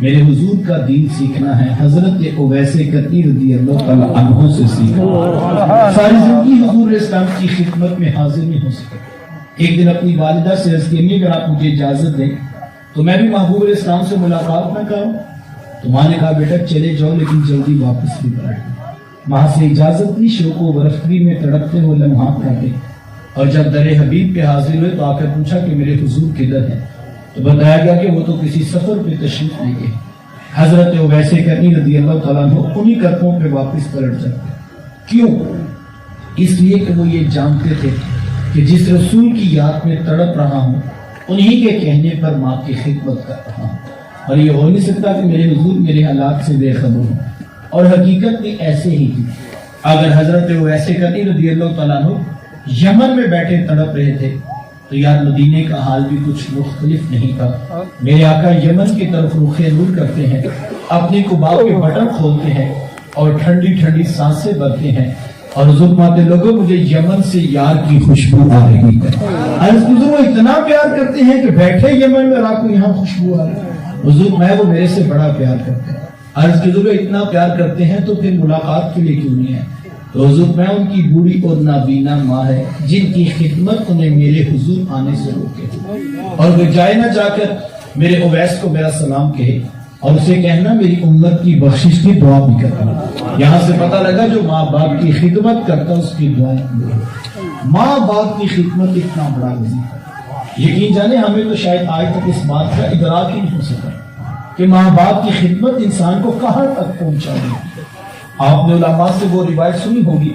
میرے حضور کا دین سیکھنا ہے، حضرت اویس کرنی رضی اللہ تعالیٰ عنہ سے سیکھنا۔ ساری زندگی حضور اسلام کی خدمت میں حاضر نہیں ہو سکا۔ ایک دن اپنی والدہ سے عرض کی، اگر آپ مجھے اجازت دیں تو میں بھی محبوب اسلام سے ملاقات نہ کروں؟ تو ماں نے کہا بیٹا چلے جاؤ لیکن جلدی واپس بھی پلٹ۔ ماں سے اجازت دی، شوق و برفری میں تڑپتے ہوئے لمحات کاٹے، اور جب در حبیب پہ حاضر ہوئے تو آ کر پوچھا کہ میرے حضور کدھر ہے؟ تو بتایا گیا کہ وہ تو کسی سفر پہ تشریف لے گئے۔ حضرت اویس کرنی رضی اللہ تعالیٰ عنہ انہی قدموں پہ واپس پلٹ جاتے۔ کیوں؟ اس لیے کہ وہ یہ جانتے تھے کہ جس رسول کی یاد میں تڑپ رہا ہوں انہی کے کہنے پر ماں کی خدمت کر رہا ہوں، اور یہ ہو نہیں سکتا کہ میرے حضور میرے حالات سے بے خبر ہوں۔ اور حقیقت میں ایسے ہی تھی۔ اگر حضرت اویس کرنی رضی اللہ تعالیٰ عنہ یمن میں بیٹھے تڑپ رہے تھے تو یار مدینے کا حال بھی کچھ مختلف نہیں تھا۔ میرے آقا یمن کی طرف رخ نور کرتے ہیں، اپنی قبا کے بٹن کھولتے ہیں اور ٹھنڈی ٹھنڈی سانسیں بھرتے ہیں، اور حضور فرماتے لوگوں مجھے یمن سے یار کی خوشبو آ رہی ہے۔ حضور وہ اتنا پیار کرتے ہیں کہ بیٹھے یمن میں آپ کو یہاں خوشبو آ رہی ہے۔ حضور میں وہ میرے سے بڑا پیار کرتے ہیں۔ عرض کی حضور اتنا پیار کرتے ہیں تو پھر ملاقات کے لیے کیوں نہیں ہے؟ تو حضور میں ان کی بوڑھی اور نابینا ماں ہے جن کی خدمت انہیں میرے حضور آنے سے روکے، اور وہ جائے نہ جا کر میرے اویس کو میرا سلام کہے اور اسے کہنا میری امت کی بخشش کی دعا بھی کرتا۔ یہاں سے پتہ لگا جو ماں باپ کی خدمت کرتا اس کی دعائیں ماں باپ کی خدمت اتنا بڑا وظیفہ۔ یقین جانے ہمیں تو شاید آج تک اس بات کا ادراک ہی نہیں ہو سکا کہ ماں باپ کی خدمت انسان کو کہاں تک پہنچا دی۔ آپ نے علماء سے وہ روایت سنی ہوگی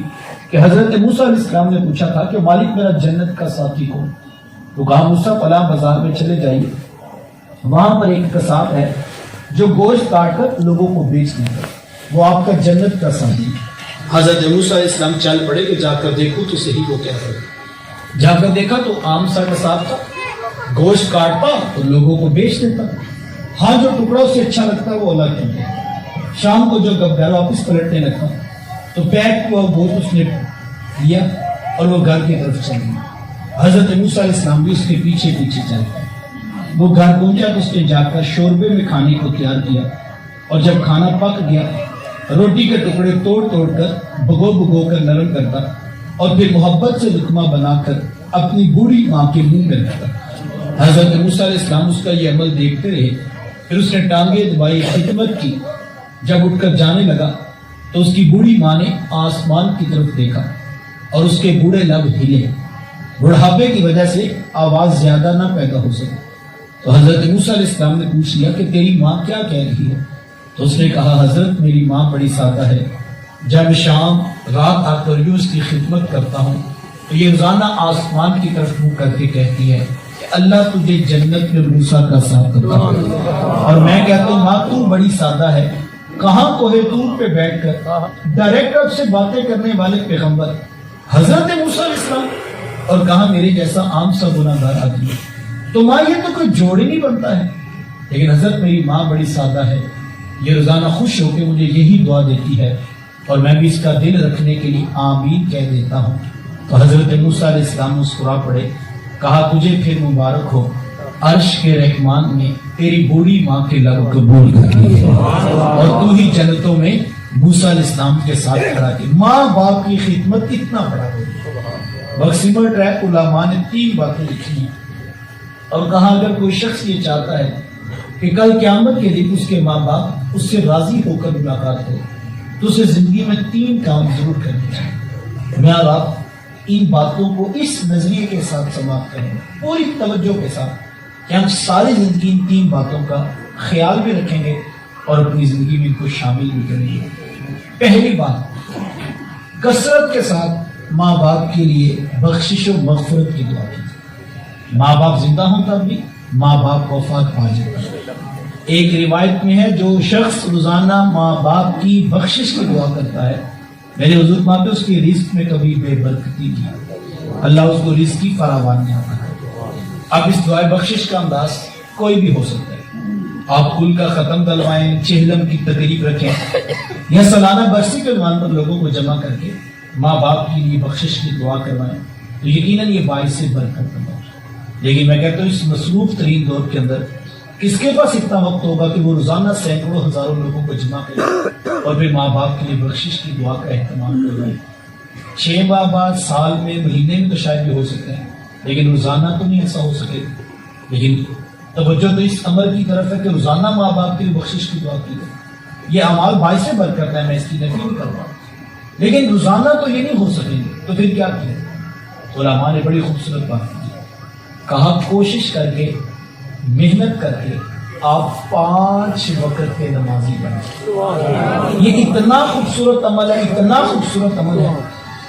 کہ حضرت موسیٰ علیہ السلام نے پوچھا تھا کہ مالک میرا جنت کا ساتھی کون؟ تو کہا موسیٰ فلاں بازار میں چلے جائیے، وہاں پر ایک قصاب ہے جو گوشت کاٹ کر لوگوں کو بیچ دے گا، وہ آپ کا جنت کا ساتھی۔ حضرت موسیٰ علیہ السلام چل پڑے کہ جا کر دیکھو تو صحیح وہ کیا کرے۔ جا کر دیکھا تو عام سا قصاب تھا، گوشت کاٹتا تو لوگوں کو بیچ دیتا، ہاں جو ٹکڑا اسے اچھا لگتا ہے وہ الگ کر دیا۔ شام کو جو گھر واپس پلٹنے لگا تو پیک ہوا گوشت اس نے لیا اور وہ گھر کی طرف چل گیا۔ حضرت موسیٰ علیہ السلام بھی اس کے پیچھے پیچھے چل گئے۔ وہ گھر پہنچا تو اس نے جا کر شوربے میں کھانے کو تیار کیا، اور جب کھانا پک گیا روٹی کے ٹکڑے توڑ توڑ کر بھگو کر نرم کرتا، اور پھر محبت سے لقمہ بنا کر اپنی بوڑھی ماں کے منہ میں رکھتا۔ حضرت موسیٰ علیہ السلام اس کا یہ عمل دیکھتے رہے، پھر اس نے ٹانگیں دبائی، خدمت کی۔ جب اٹھ کر جانے لگا تو اس کی بوڑھی ماں نے آسمان کی طرف دیکھا اور اس کے بوڑھے لب ہلے، بڑھاپے کی وجہ سے آواز زیادہ نہ پیدا ہو سکے۔ تو حضرت موسیٰ علیہ السلام نے پوچھ لیا کہ تیری ماں کیا کہہ رہی ہے؟ تو اس نے کہا حضرت میری ماں بڑی سادہ ہے، جب شام رات آ کر یوں اس کی خدمت کرتا ہوں تو یہ روزانہ آسمان کی طرف منہ کر کے کہتی ہے کہ اللہ تجھے جنت میں موسیٰ کا ساتھ عطا کرے، اور میں کہتا ہوں ماں تو بڑی سادہ ہے، کہاں کوہ طور پہ بیٹھ کر ڈائریکٹ آپ سے باتیں کرنے والے پیغمبر حضرت موسیٰ علیہ السلام، اور کہاں میرے جیسا عام سا گناہ گار آدمی۔ تو ماں یہ تو کوئی جوڑ ہی نہیں بنتا ہے، لیکن حضرت میری ماں بڑی سادہ ہے، یہ روزانہ خوش ہو کے مجھے یہی دعا دیتی ہے، اور میں بھی اس کا دل رکھنے کے لیے آمین کہہ دیتا ہوں۔ تو حضرت موسیٰ علیہ السلام مسکرا پڑے، کہا تجھے پھر مبارک ہو، عرش کے رحمان نے تیری بوڑھی ماں کے لب قبول کر لیے، اور تو ہی جنتوں میں موسیٰ علیہ السلام کے ساتھ کھڑا کی۔ ماں باپ کی خدمت اتنا بڑا ہے۔ مکسیمر ٹریک علماء نے 3 باتیں لکھی ہیں اور کہا اگر کوئی شخص یہ چاہتا ہے کہ کل قیامت کے دن اس کے ماں باپ اس سے راضی ہو کر ملاقات کرے تو اسے زندگی میں 3 کام ضرور کرنے چاہیے۔ میں اور آپ ان باتوں کو اس نظریے کے ساتھ سماعت کریں، پوری توجہ کے ساتھ، کہ ہم ساری زندگی ان 3 باتوں کا خیال بھی رکھیں گے اور اپنی زندگی میں ان کو شامل بھی کریں گے۔ پہلی بات، کثرت کے ساتھ ماں باپ کے لیے بخشش و مغفرت کی دعا کیجیے۔ ماں باپ زندہ ہوں تب بھی، ماں باپ کو وفات پا جائے۔ ایک روایت میں ہے جو شخص روزانہ ماں باپ کی بخشش کی دعا کرتا ہے، میرے حضور ماں پہ اس کی رزق میں کبھی بے برکتی نہیں، اللہ اس کو رزق کی فراوان نہیں آتا ہے۔ اب اس دعائے بخشش کا انداز کوئی بھی ہو سکتا ہے، آپ کل کا ختم دلوائیں، چہلم کی تقریب رکھیں، یا سالانہ برسی کے عنوان پر لوگوں کو جمع کر کے ماں باپ کے لیے بخشش کی دعا کروائیں، تو یقیناً یہ باعث سے برکت ہوگا۔ لیکن میں کہتا ہوں اس مصروف ترین دور کے اندر کس کے پاس اتنا وقت ہوگا کہ وہ روزانہ سینکڑوں ہزاروں لوگوں کو جمع کرے اور پھر ماں باپ کے لیے بخشش کی دعا کا اہتمام کر رہے ہیں؟ 6 ماہ بعد، سال میں، مہینے میں تو شاید بھی ہو سکتا ہے، لیکن روزانہ تو نہیں ایسا ہو سکے. لیکن توجہ تو اس امر کی طرف ہے کہ روزانہ ماں باپ کے لیے بخشش کی دعا کی جائے. یہ اعمال باعث برکت ہے، میں اس کی نفی نہیں کر رہا ہوں، لیکن روزانہ تو یہ نہیں ہو سکیں گے. تو پھر کیا کیا؟ علماء نے بڑی خوبصورت بات کی، کہا کوشش کر کے، محنت کر کے آپ 5 وقت کے نمازی بنیں. یہ اتنا خوبصورت عمل ہے، اتنا خوبصورت عمل ہے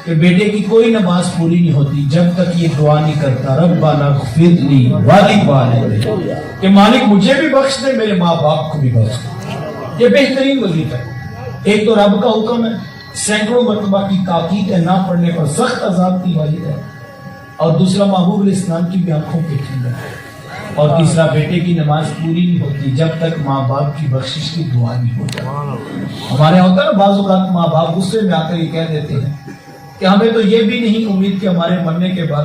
کہ بیٹے کی کوئی نماز پوری نہیں ہوتی جب تک یہ دعا نہیں کرتا، ربنا اغفر لی ولوالدی، کہ مالک مجھے بھی بخش دے، میرے ماں باپ کو بھی بخش دے. یہ بہترین وظیفہ ہے. ایک تو رب کا حکم ہے، سینکڑوں مرتبہ کی تاکید ہے، نہ پڑھنے پر سخت عذاب کی وعید ہے، اور دوسرا محبوب علیہ السلام کی بھی آنکھوں کے ٹھنڈا ہے، اور تیسرا بیٹے کی نماز پوری نہیں ہوتی جب تک ماں باپ کی بخشش کی دعا نہیں ہوتی. ہمارے یہاں ہوتا ہے نا بعض اوقات ماں باپ غصے میں آ کر یہ کہہ دیتے ہیں کہ ہمیں تو یہ بھی نہیں امید کہ ہمارے مرنے کے بعد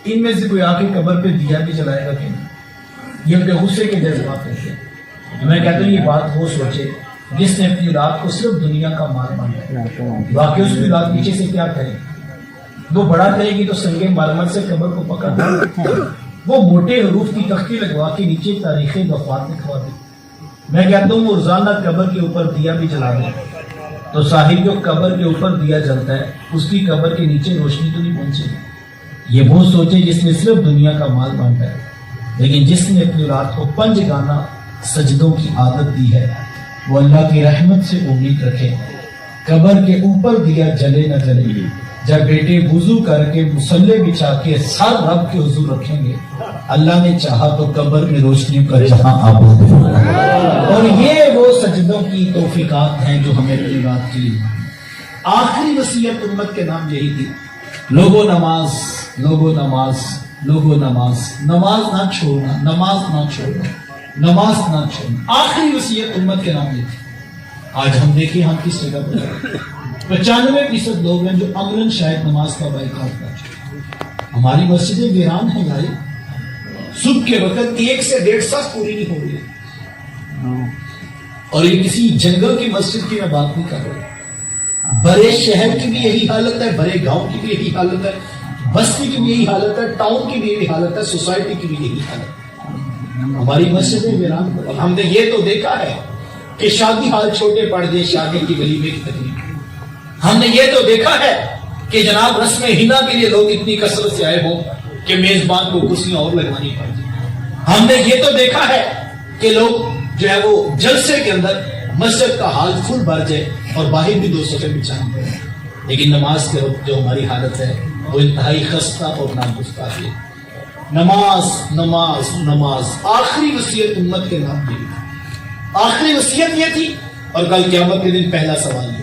ان میں سے کوئی آ کے قبر پہ دیا بھی جلائے گا کہ نہیں. یہ ان کے غصے کے جذبات ہوتے ہیں. میں کہتا ہوں یہ بات وہ سوچے جس نے اپنی اولاد کو صرف دنیا کا مال مانا، واقعی اس کی اولاد پیچھے سے کیا کرے؟ وہ بڑا کرے گی تو سنگ مرمر سے قبر کو پکڑ دے، وہ موٹے حروف کی تختی لگوا کے نیچے تاریخ وفات لکھوا دے. میں کہتا ہوں وہ روزانہ قبر کے اوپر دیا بھی جلا دے تو صاحب جو قبر کے اوپر دیا جلتا ہے اس کی قبر کے نیچے روشنی تو نہیں پہنچے گی. یہ وہ سوچے جس نے صرف دنیا کا مال مانگا ہے، لیکن جس نے اپنی اولاد کو 5 گانا سجدوں کی عادت دی ہے، وہ اللہ کی رحمت سے امید رکھے قبر کے اوپر دیا جلے نہ جلے. جب بیٹے وضو کر کے مصلے بچھا کے سر رب کے حضور رکھیں گے، اللہ نے چاہا تو قبر میں روشنی کا جہاں آباد ہوگا. اور یہ وہ سجدوں کی توفیقات ہیں جو ہمیں اپنی بات کی. آخری وصیت امت کے نام یہی تھی، لوگو نماز، لوگو نماز، لوگو نماز، نماز نہ چھوڑنا، نماز نہ چھوڑنا، نماز نہ چھوڑنا. آخری وصیت امت کے نام یہ تھی. آج ہم دیکھیں ہم کس جگہ پر 95% لوگ ہیں جو عملاً شاید نماز کا بائیکاٹ کر چکے. ہماری مسجدیں ویران ہیں بھائی، صبح کے وقت 1 سے 1.5 سال پوری نہیں ہو رہی ہے. اور یہ کسی جنگل کی مسجد کی میں بات نہیں کر رہا، بڑے شہر کی بھی یہی حالت ہے، بڑے گاؤں کی بھی یہی حالت ہے، بستی کی بھی یہی حالت ہے، ٹاؤن کی بھی یہی حالت ہے، سوسائٹی کی بھی یہی حالت ہے. ہماری مسجدیں ویران. اور ہم نے یہ تو دیکھا ہے کہ شادی حال چھوٹے پڑ دے، شادی کی ولیمے کی تقریب. ہم نے یہ تو دیکھا ہے کہ جناب رسم ہنا کے لیے لوگ اتنی کثرت سے آئے ہوں کہ میزبان کو کرسیاں اور لگوانی پڑ جائیں. ہم نے یہ تو دیکھا ہے کہ لوگ جو ہے وہ جلسے کے اندر مسجد کا حال فل بھر جائے اور باہر بھی 2 صفیں بچھائیں گے. لیکن نماز کے وقت جو ہماری حالت ہے وہ انتہائی خستہ اور ناگفتہ ہے. نماز، نماز، نماز. آخری وصیت امت کے نام دی، آخری وصیت یہ تھی. اور کل قیامت کے دن پہلا سوال یہ،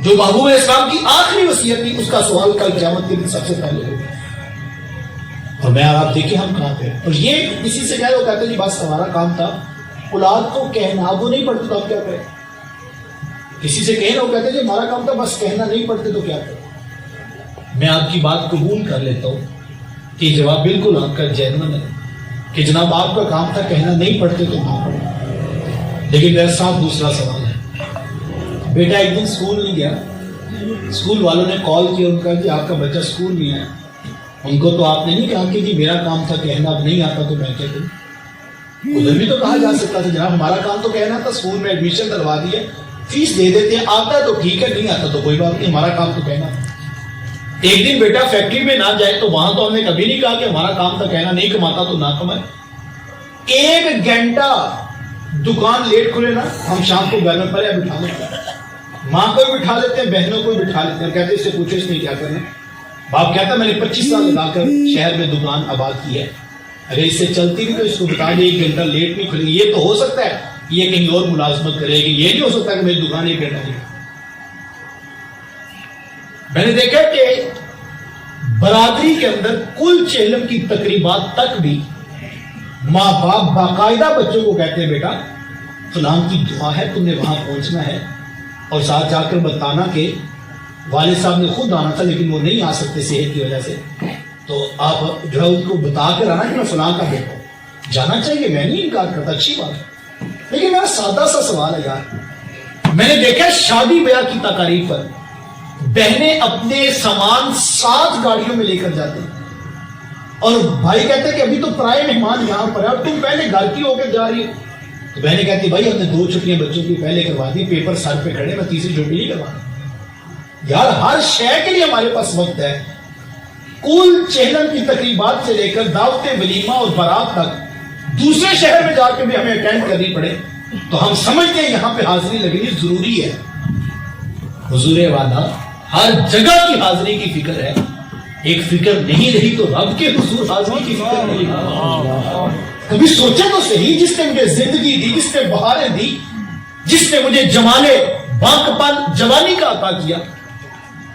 جو محبوب اسلام کی آخری وصیت تھی اس کا سوال کل قیامت کے دن سب سے پہلے ہوگا. اور میں آپ دیکھیں ہم کہاں پہ. اور یہ کسی سے کہہ وہ کہتے جی بس ہمارا کام تھا اولاد کو کہنا، وہ نہیں پڑھتے تو آپ کیا کریں. کسی سے کہنا وہ کہتے جی ہمارا کام تھا بس کہنا، نہیں پڑھتے تو کیا کریں. میں آپ کی بات قبول کر لیتا ہوں کہ جواب بالکل آپ کا جینون ہے کہ جناب آپ کا کام تھا کہنا، نہیں پڑھتے تو نہ پڑھیں. لیکن میرے ساتھ دوسرا سوال ہے. بیٹا ایک دن اسکول نہیں گیا، اسکول والوں نے کال کیا، ان کا کہ آپ کا بچہ اسکول نہیں آیا. ان کو تو آپ نے نہیں کہا کہ جی میرا کام تھا کہنا، اب نہیں آتا تو میں کیا کروں. ادھر بھی تو کہا جا سکتا تھا جناب ہمارا کام تو کہنا تھا، اسکول میں ایڈمیشن کروا دی ہے، فیس دے دیتے ہیں، آتا ہے تو ٹھیک ہے، نہیں آتا تو کوئی بات نہیں، ہمارا کام تو کہنا. ایک دن بیٹا فیکٹری میں نہ جائے تو وہاں تو ہم نے کبھی نہیں کہا کہ ہمارا کام تھا کہنا، نہیں کماتا تو نہ کمائے. 1 گھنٹہ دکان لیٹ کھلے نا، ہم شام کو گھر میں پڑے بٹھا لیتے ہیں، ماں کو بھی بٹھا لیتے ہیں، بہنوں کو بھی بٹھا لیتے ہیں، کہتے اس سے پوچھو اس نے کیا کرنا. باپ کہتا میں نے 25 سال لگا کر شہر میں دکان آباد کی ہے، اگر اس سے چلتی بھی تو اس کو بتا دے 1 گھنٹہ لیٹ نہیں کھلے گی. یہ تو ہو سکتا ہے یہ کہیں اور ملازمت کرے گی، یہ نہیں ہو سکتا کہ میری دکان 1 گھنٹہ لیٹ. میں نے دیکھا کہ برادری کے اندر کل چہلم کی تقریبات تک بھی ماں باپ باقاعدہ بچوں کو کہتے ہیں بیٹا فلان کی دعا ہے، تم نے وہاں پہنچنا ہے، اور ساتھ جا کر بتانا کہ والد صاحب نے خود آنا تھا لیکن وہ نہیں آ سکتے صحت کی وجہ سے، تو آپ جو ہے ان کو بتا کر آنا کہ میں فلاں کا بیٹا ہوں. جانا چاہیے، میں نہیں انکار کرتا، اچھی بات ہے، لیکن میرا سادہ سا سوال ہے یار، میں نے دیکھا شادی بیاہ کی تقاریب پر بہنیں اپنے سامان 7 گاڑیوں میں لے کر جاتے ہیں، اور بھائی کہتے ہیں کہ ابھی تو پرائے مہمان یہاں پر ہے اور تم پہلے گھر کی ہو کے جا رہی ہو، تو بہنیں کہتی بھائی ہم نے 2 چھٹیاں بچوں کی پہلے کروا دی، پیپر سر پہ کھڑے، میں تیسری چھٹی نہیں کروانا۔ یار ہر شے کے لیے ہمارے پاس وقت ہے، کل چہلم کی تقریبات سے لے کر دعوت ولیمہ اور بارات تک دوسرے شہر میں جا کے بھی ہمیں اٹینڈ کرنی پڑے تو ہم سمجھتے ہیں یہاں پہ حاضری لگنی ضروری ہے۔ حضور والا ہر جگہ کی حاضری کی فکر ہے، ایک فکر نہیں رہی تو رب کے حضور حاضری کی فکر نہیں رہی۔ کبھی سوچے تو صحیح، جس نے مجھے زندگی دی، جس نے بہاریں دی، جس نے مجھے جمالے باقپن جوانی کا عطا کیا،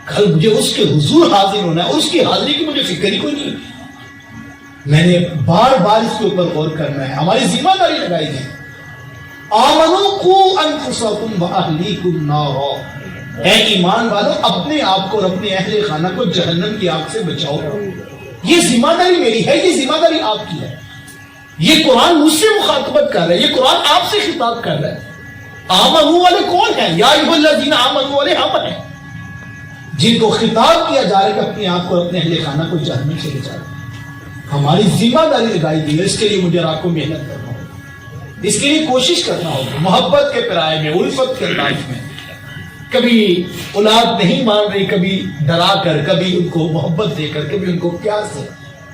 کل مجھے اس کے حضور حاضر ہونا ہے اور اس کی حاضری کی مجھے فکر ہی کوئی نہیں۔ میں نے بار بار اس کے اوپر غور کرنا ہے، ہماری ذمہ داری لگائی گئی، آمنوا قوا انفسکم واہلیکم نارا، اے ایمان والو اپنے آپ کو اور اپنے اہل خانہ کو جہنم کی آگ سے بچاؤ۔ یہ ذمہ داری میری ہے، یہ ذمہ داری آپ کی ہے، یہ قرآن مجھ سے مخاطبت کر رہا ہے، یہ قرآن آپ سے خطاب کر رہا ہے۔ آمنوا والے کون ہیں؟ یا ایھا الذین آمنوا والے ہم ہیں جن کو خطاب کیا جا رہا ہے کہ اپنے آپ کو اور اپنے اہل خانہ کو جہنم سے بچاؤ۔ ہماری ذمہ داری لگائی گئی ہے، اس کے لیے مجھے رات کو محنت کرنا ہوگا، اس کے لیے کوشش کرنا ہوگا، محبت کے پرائے میں، الفت کے انداز میں، کبھی اولاد نہیں مان رہی، کبھی ڈرا کر، کبھی ان کو محبت دے کر، کبھی ان کو پیار سے،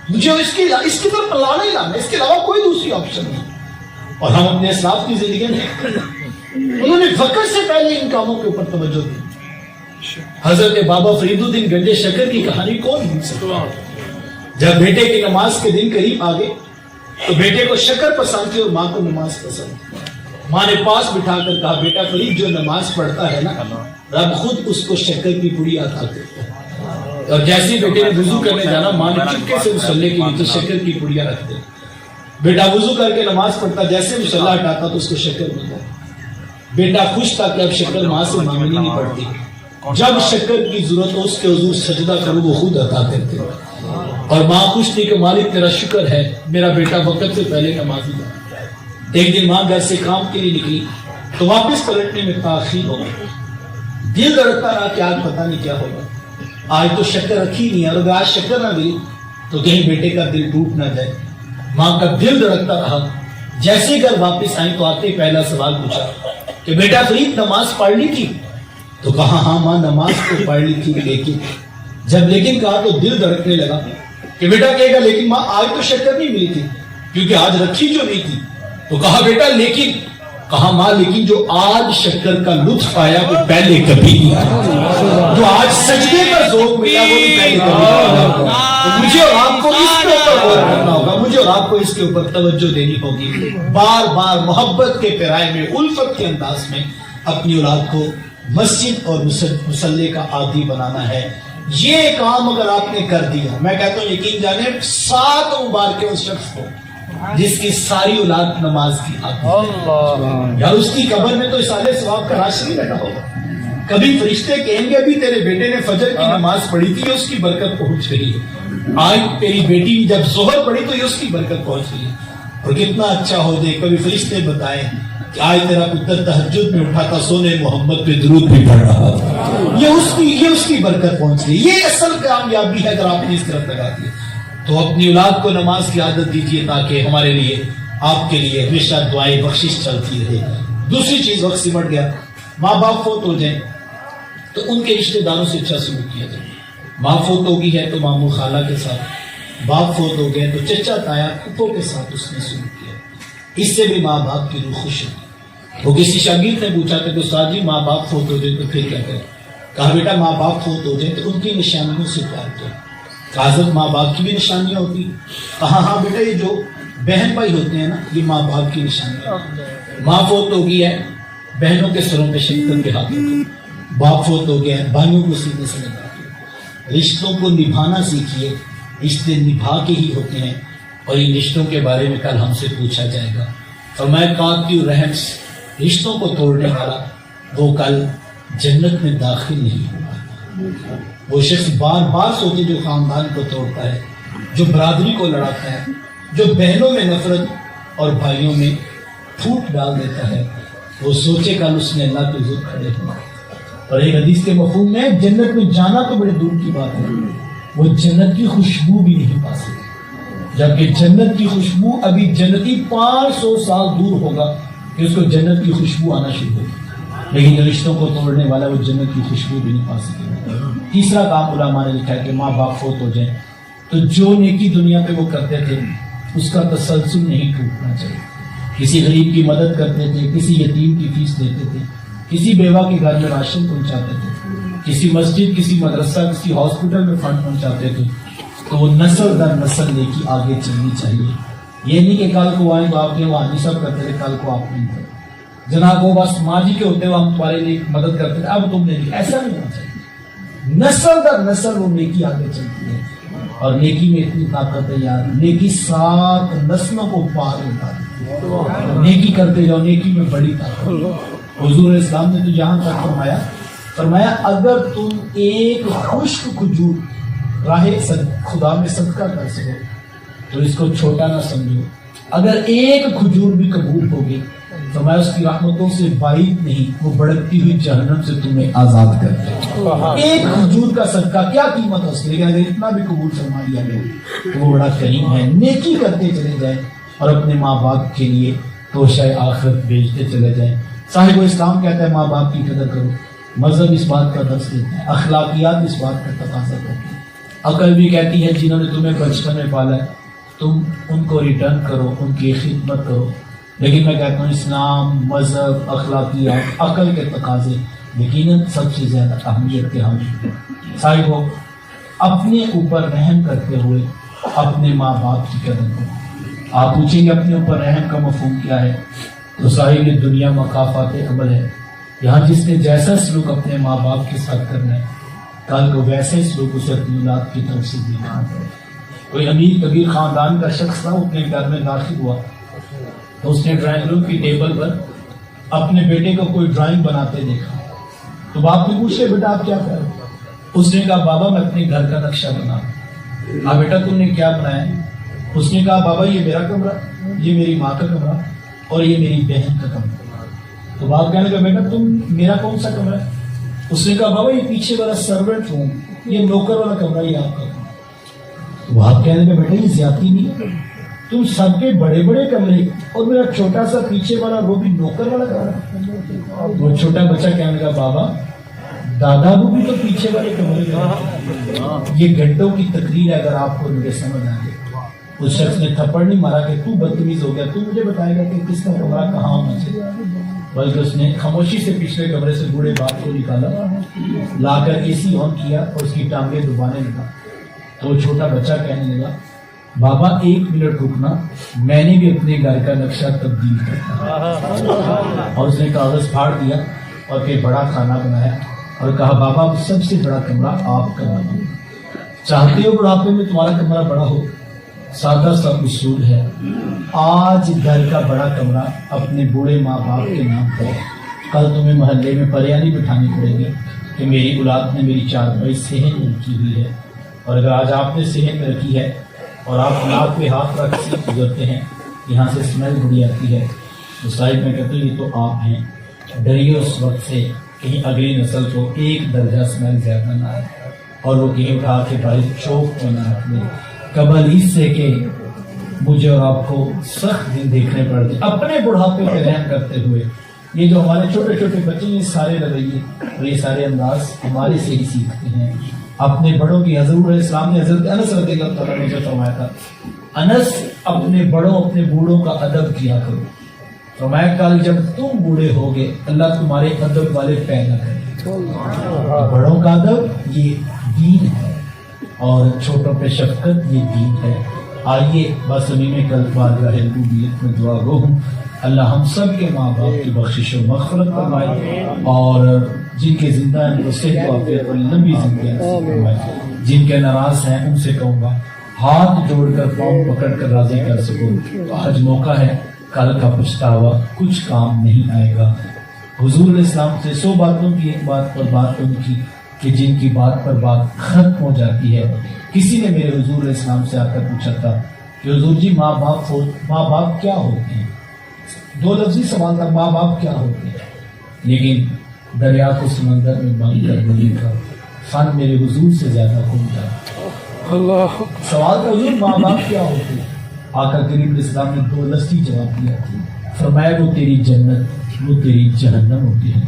مجھے اس کی طرف لانا ہی لانا، اس کے علاوہ کوئی دوسری آپشن نہیں۔ اور ہم اپنے اسلاف کی زندگی میں انہوں نے فقر سے پہلے ان کاموں کے اوپر توجہ دی۔ حضرت بابا فرید الدین گنج شکر کی کہانی کون بھول سکتا؟ جب بیٹے کی نماز کے دن قریب آگے تو بیٹے کو شکر پسند تھی اور ماں کو نماز پسند۔ ماں نے پاس بٹھا کر کہا بیٹا فرید جو نماز پڑھتا ہے نا رب خود اس کو شکر کی پوڑی عطا کرتا ہے۔ اور جیسے بیٹے نے وضو کرنے جانا ماں نے چپکے سے مصلے کے نیچے شکر کی پوڑیاں رکھ دی۔ بیٹا وضو کر کے نماز پڑھتا، جیسے مصلی ہٹاتا تو اس کو شکر ملتا۔ بیٹا خوش تھا کہ اب شکر ماں سے مانگنی نہیں پڑتی، جب شکر کی ضرورت ہو اس کے حضور سجدہ کرو وہ خود عطا کرتے۔ اور ماں خوش تھی کہ مالک تیرا شکر ہے میرا بیٹا وقت سے پہلے نمازی ہے۔ ایک دن ماں گھر سے کام کے لیے نکلی تو واپس پلٹنے میں تاخیر ہو گئی، دل دھڑکتا رہا کہ آج پتہ نہیں کیا ہوگا، آج تو شکر رکھی نہیں ہے، اور اگر آج شکر نہ ملی تو کہیں بیٹے کا دل ٹوٹ نہ جائے۔ ماں کا دل دھڑکتا رہا، جیسے گھر واپس آئیں تو آتے پہلا سوال پوچھا کہ بیٹا فرید نماز پڑھ لی تھی؟ تو کہا ہاں ماں نماز تو پڑھ لی تھی، لیکن جب لیکن کہا تو دل دھڑکنے لگا کہ بیٹا کہے گا لیکن ماں آج تو شکر نہیں ملی تھی کیونکہ آج رکھی جو نہیں تھی۔ تو کہا بیٹا لیکن، کہا ماں لیکن جو آج شکر کا لطف آیا وہ پہلے کبھی نہیں آیا، جو آج سجدے کا ذوق ملا وہ بھی پہلے کبھی نہیں آیا۔ مجھے اور آپ کو اس کے اوپر غور کرنا ہوگا، مجھے اور آپ کو اس کے اوپر توجہ دینی ہوگی، بار بار محبت کے پیرائے میں، الفت کے انداز میں اپنی اولاد کو مسجد اور مصلی کا عادی بنانا ہے۔ یہ کام اگر آپ نے کر دیا، میں کہتا ہوں یقین جانے 7 مبارکیں اس شخص کو جس کی ساری اولاد نماز کی عادی ہے، یار اس کی قبر میں تو اصالہ ثواب کا راش نہیں لگا ہوگا۔ کبھی فرشتے کہیں گے بھی تیرے بیٹے نے فجر کی نماز پڑھی تھی اس کی برکت پہنچ گئی ہے، آج تیری بیٹی نے جب ظہر پڑھی تو یہ اس کی برکت پہنچ گئی ہے۔ اور کتنا اچھا ہو جائے کبھی فرشتے بتائیں کہ آج تیرا پتر تہجد میں اٹھا تھا، سونے محمد پہ درود بھی پڑھ رہا تھا، یہ اس کی برکت پہنچ گئی۔ یہ اصل کامیابی ہے اگر آپ نے اس طرف لگا دی تو اپنی اولاد کو نماز کی عادت دیجیے تاکہ ہمارے لیے، آپ کے لیے ہمیشہ دعائیں بخشش چلتی رہے۔ دوسری چیز وقت سمٹ گیا، ماں باپ فوت ہو جائیں تو ان کے رشتہ داروں سے اچھا سلوک کیا جائے۔ ماں فوت ہوگی ہے تو ماموں خالہ کے ساتھ، باپ فوت ہو گئے تو چچا تایا پھپھو کے ساتھ اس نے سلوک کیا، اس سے بھی ماں باپ کی روح خوش ہوتی۔ وہ کسی شاگرد نے پوچھا کہ استاد جی ماں باپ فوت ہو جائے تو پھر کیا کریں؟ کہا بیٹا ماں باپ فوت ہو جائے تو ان کی نشانیوں سے پیار کریں۔ کہا حضرت ماں باپ کی بھی نشانیاں ہوتی؟ کہا ہاں بیٹا یہ جو بہن بھائی ہوتے ہیں نا یہ ماں باپ کی نشانیاں۔ ماں فوت ہو گئی ہے بہنوں کے سروں پہ شکر کے ہاتھ رکھو، باپ فوت ہو گیا ہے بھائیوں کو سینے سے لگا، رشتوں کو نبھانا سیکھیے، رشتے نبھا کے ہی ہوتے ہیں، اور ان رشتوں کے بارے میں کل ہم سے پوچھا جائے گا۔ فرمایا قاطع الرحم، رشتوں کو توڑنے والا وہ کل جنت میں داخل نہیں ہوگا۔ وہ شخص بار بار سوچے جو خاندان کو توڑتا ہے، جو برادری کو لڑاتا ہے، جو بہنوں میں نفرت اور بھائیوں میں پھوٹ ڈال دیتا ہے، وہ سوچے کل اس نے اللہ کے حضور کھڑے ہونا۔ اور ایک حدیث کے مفہوم میں جنت میں جانا تو بڑے دور کی بات ہے، وہ جنت کی خوشبو بھی نہیں پا سکتے، جبکہ جنت کی خوشبو ابھی جنتی 500 سال دور ہوگا کہ اس کو جنت کی خوشبو آنا شروع ہوگی، لیکن رشتوں کو توڑنے والا وہ جنت کی خوشبو بھی نہیں پا سکے۔ تیسرا کام علماء نے لکھا ہے کہ ماں باپ فوت ہو جائیں تو جو نیکی دنیا پہ وہ کرتے تھے اس کا تسلسل نہیں ٹوٹنا چاہیے۔ کسی غریب کی مدد کرتے تھے، کسی یتیم کی فیس دیتے تھے، کسی بیوہ کے گھر میں راشن پہنچاتے تھے، کسی مسجد، کسی مدرسہ، کسی ہاسپٹل میں فنڈ پہنچاتے تھے، تو وہ نسل در نسل نیکی آگے چلنی چاہیے۔ یہ نہیں کہ کل کو آئیں تو آپ کے وہاں سب کرتے تھے، کل کو آپ نہیں کرتے، جناب وہ بس ماں جی کے ہوتے ہوئے ہم تمہارے لیے مدد کرتے تھے، اب تم نے نہیں، ایسا نہیں ہونا چاہیے۔ نسل در نسل وہ نیکی آگے چلتی ہے، اور نیکی میں اتنی طاقت ہے یار، نیکی 7 نسلوں کو پار ہوتا ہے۔ نیکی کرتے جاؤ، نیکی میں بڑی طاقت ہے۔ حضور اسلام نے تو یہاں تک فرمایا اگر تم ایک خشک کھجور راہ خدا میں صدقہ کر سکو تو اس کو چھوٹا نہ سمجھو، اگر ایک کھجور بھی قبول ہوگی تو میں اس کی رحمتوں سے بعید نہیں، وہ بڑھتی ہوئی جہنم سے تمہیں آزاد کر دے۔ ایک کھجور کا صدقہ کیا قیمت ہے اس کی، لیکن اگر اتنا بھی قبول فرما لیا گیا تو وہ بڑا کریم ہے۔ نیکی کرتے چلے جائیں اور اپنے ماں باپ کے لیے توشہ آخرت بیچتے چلے جائیں۔ صاحب اسلام کہتا ہے ماں باپ کی قدر کرو، مذہب اس بات کا درس دیتا ہے، اخلاقیات اس بات کا تقاضا کرتی ہے، عقل بھی کہتی ہے جنہوں نے تمہیں بچپن میں پالا ہے تم ان کو ریٹرن کرو، ان کی خدمت کرو۔ لیکن میں کہتا ہوں اسلام، مذہب، اخلاقیات، عقل کے تقاضے یقیناً سب سے زیادہ اہمیت کے حامل ہیں۔ صاحب اپنے اوپر رحم کرتے ہوئے اپنے ماں باپ کی قدر کرو۔ آپ پوچھیں گے اپنے اوپر رحم کا مفہوم کیا ہے، تو صاحب یہ دنیا مقافات عمل ہے۔ یہاں جس نے جیسا سلوک اپنے ماں باپ کے ساتھ کرنا ہے کل کو ویسے سلوک اسے اپنی اولاد کی طرف سے دیکھنا ہے۔ کوئی امیر کبیر خاندان کا شخص تھا، اپنے گھر میں داخل ہوا تو اس نے ڈرائنگ روم کی ٹیبل پر اپنے بیٹے کو کوئی ڈرائنگ بناتے دیکھا، تو باپ نے پوچھا بیٹا آپ کیا کر رہے ہو؟ اس نے کہا بابا میں اپنے گھر کا نقشہ بنا۔ ہاں بیٹا تم نے کیا بنایا؟ اس نے کہا بابا یہ میرا کمرہ، یہ میری ماں کا کمرہ اور یہ میری بہن کا کمرہ۔ تو باپ کہنے لگا بیٹا تم میرا کون سا کمرہ ہے؟ اس نے کہا بابا یہ پیچھے والا سرونٹ روم، یہ نوکر والا کمرہ، یہ آپ کا کمرہ۔ تو باپ کہنے لگا بیٹا یہ زیادتی نہیں ہے، تم سب کے بڑے بڑے کمرے اور میرا چھوٹا سا پیچھے والا وہ بھی نوکر والا کمرہ۔ وہ چھوٹا بچہ کہنے لگا بابا دادا وہ بھی تو پیچھے والے کمرے میں۔ یہ گھنٹوں کی تقریر ہے اگر آپ کو مجھے سمجھ آ گئی۔ اس شخص نے تھپڑ نہیں مارا کہ تو بدتمیز ہو گیا، تو مجھے بتائے گا کہ کس کا کمرہ کہاں ہونا چاہیے، بلکہ اس نے خاموشی سے پچھلے کمرے سے بوڑھے باپ کو نکالا، لا کر اے سی آن کیا اور اس کی ٹانگیں دبانے لگا۔ تو وہ چھوٹا بچہ کہنے لگا بابا 1 منٹ رکنا، میں نے بھی اپنے گھر کا نقشہ تبدیل کرنا۔ اور اس نے کاغذ پھاڑ دیا اور پھر بڑا کھانا بنایا اور کہا بابا اب سب سے بڑا کمرہ آپ کا بناؤ، چاہتے ہو بڑھاپے میں تمہارا کمرہ بڑا ہو؟ سادہ سا اصول ہے، آج گھر کا بڑا کمرہ اپنے بوڑھے ماں باپ کے نام کرو، کل تمہیں محلے میں پریانی بٹھانی پڑے گی کہ میری اولاد نے میری چارپائی صحن میں رکھی ہوئی ہے، اور اگر آج آپ نے صحن میں رکھی ہے اور آپ ناک پہ ہاتھ رکھ سے گزرتے ہیں یہاں سے اسمیل بڑی آتی ہے، تو صاحب میں کہتا ہوں یہ تو آپ ہیں، ڈریے اس وقت سے کہیں اگلی نسل کو 1 درجہ اسمیل زیادہ نہ آئے اور وہ کہیں اٹھا کے بھائی چوک میں نہ رکھ لیں، قبل اس سے کہ مجھے اور آپ کو سخت دن دیکھنے پڑتے اپنے بڑھاپے پہ رحم کرتے ہوئے۔ یہ جو ہمارے چھوٹے چھوٹے بچے یہ سارے رویے اور یہ سارے انداز ہمارے سے ہی سیکھتے ہیں، اپنے بڑوں کی۔ حضور اسلام نے حضرت انس رضی اللہ تعالیٰ عنہ سے فرمایا تھا انس اپنے بڑوں اپنے بوڑھوں کا ادب کیا کرو، فرمایا کل جب تم بوڑھے ہوگے اللہ تمہارے ادب والے پیدا کرے۔ بڑوں کا ادب یہ دین ہے اور چھوٹوں پہ شفقت یہ دین ہے۔ آئیے بس ابھی میں کل بارگاہ ربوبیت میں دعا گو ہوں، اللہ ہم سب کے ماں باپ کی بخشش و مغفرت فرمائے، اور جن کے زندہ ہیں ان کو صحت و عافیت اور لمبی زندگی نصیب فرمائے، جن کے ناراض ہیں ان سے کہوں گا ہاتھ جوڑ کر پاؤں پکڑ کر راضی کر سکو، آج موقع ہے، کل کا پچھتاوا کچھ کام نہیں آئے گا۔ حضور اسلام سے 100 باتوں کی ایک بات پر بات ان کی کہ جن کی بات پر بات ختم ہو جاتی ہے۔ کسی نے میرے حضور اسلام سے آ کر پوچھا تھا کہ حضور جی ماں باپ کیا ہوتے ہیں؟ 2 لفظی سوال تھا، ماں باپ کیا ہوتے ہیں؟ لیکن دریا کو سمندر میں بند کر دینے کا فن میرے حضور سے زیادہ عمدہ اللہ سوال تھا، حضور ماں باپ کیا ہوتے ہیں؟ آقا کریم اسلام نے 2 لفظی جواب دیا، فرمایا وہ تیری جنت وہ تیری جہنم ہوتی ہے،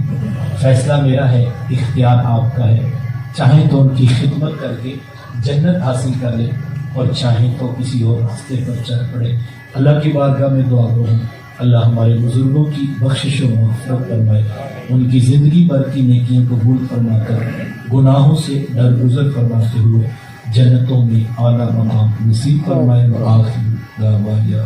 فیصلہ میرا ہے، اختیار آپ کا ہے، چاہیں تو ان کی خدمت کر کے جنت حاصل کر لے اور چاہیں تو کسی اور راستے پر چل پڑے۔ اللہ کی بارگاہ میں دعا کروں اللہ ہمارے بزرگوں کی بخشش و مغفرت فرمائے، ان کی زندگی بھر کی نیکیاں قبول فرما کر گناہوں سے درگزر فرماتے ہوئے جنتوں میں اعلیٰ مقام نصیب فرمائے۔ وآخر دعوانا